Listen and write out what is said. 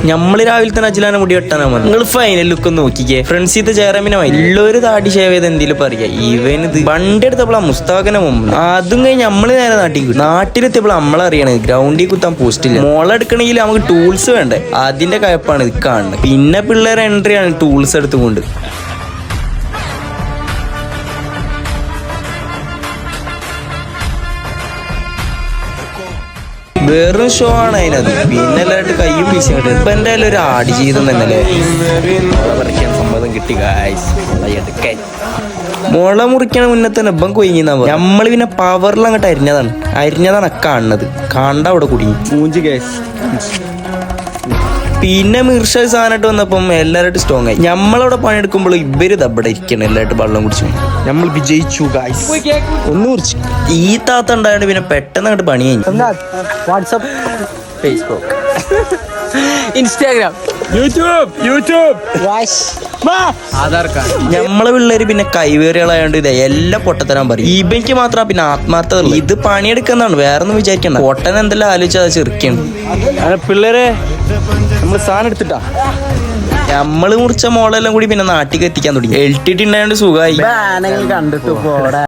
നമ്മള് രാവിലെ തന്നെ അജിലാന മുടി വെട്ടാനാ വന്നത്. നിങ്ങൾ ഫൈനൽ ലുക്ക് ഒന്ന് നോക്കിക്കേ. ഫ്രണ്ട്സിത്തെ ചേരമിനെ എല്ലാവരും താടി ഷേവ് ചെയ്ത് എന്തെങ്കിലും പറയാ. ഇവൻ ഇത് വണ്ടി എടുത്തപ്പോൾ മുസ്താഖിനെ മുമ്പ് അതും കഴിഞ്ഞ് നമ്മള് നേരെ നാട്ടിലെത്തിയപ്പോൾ നമ്മളറിയണത് ഗ്രൗണ്ടിൽ കുത്താൻ പോസ്റ്റില്ല. മോളെടുക്കണമെങ്കിൽ നമുക്ക് ടൂൾസ് വേണ്ടേ, അതിന്റെ കയപ്പാണ് ഇത് കാണുന്നത്. പിന്നെ പിള്ളേരെ എൻട്രിയാണ് ടൂൾസ് എടുത്തുകൊണ്ട്. വേറൊരു ഷോ ആണ് അതിനത്. പിന്നെ എല്ലാവരും കയ്യും വീശി കിട്ടും. ഇപ്പൊ എന്തായാലും ഒരു ആട് ജീവിതം തന്നെയല്ലേ. പറിക്കാൻ സമ്മതം കിട്ടി എടുക്കാൻ. മുള മുറിക്കണ മുന്നേ തന്നെ ഇപ്പം കൊയ്യുന്ന നമ്മൾ പിന്നെ പവറിൽ അങ്ങോട്ട് അരിഞ്ഞതാണ് കാണുന്നത്. കണ്ട അവിടെ കുടുങ്ങി മൂഞ്ചി ഗ്യാസ്. പിന്നെ മിർഷ സാധനമായിട്ട് വന്നപ്പം എല്ലാവരും സ്ട്രോങ് ആയി. നമ്മളവിടെ പണിയെടുക്കുമ്പോൾ ഇവര് ദബടെ ഇരിക്കണം. എല്ലാവരും വെള്ളം കുടിച്ചു. നമ്മൾ വിജയിച്ചു ഗായ്സ്. ഒന്ന് കുറിച്ച് ഈ താത്ത ഉണ്ടായത് പിന്നെ പെട്ടെന്ന് അങ്ങോട്ട് പണി കഴിഞ്ഞു. WhatsApp, Facebook, Instagram, YouTube, Aadhaar card. നമ്മളെ പിള്ളേര് പിന്നെ കൈവേറികളായോണ്ട് ഇത് എല്ലാം പൊട്ടത്തരാൻ പറയും. ഇവയ്ക്ക് മാത്രം പിന്നെ ആത്മാർത്ഥത. ഇത് പണിയെടുക്കുന്നതാണ്, വേറെ ഒന്നും വിചാരിക്കണ്ട. പൊട്ടൻ എന്തെല്ലാം ആലോചിച്ചാൽ ചെറുക്കാണ്. പിള്ളേരെ നമ്മള് സാധനം എടുത്തിട്ടാ നമ്മള് മുറിച്ച മോളെല്ലാം കൂടി പിന്നെ നാട്ടിൽ എത്തിക്കാൻ തുടങ്ങി. LTT ഉണ്ടായോണ്ട് സുഖമായി. കണ്ടിട്ട് പോടാ.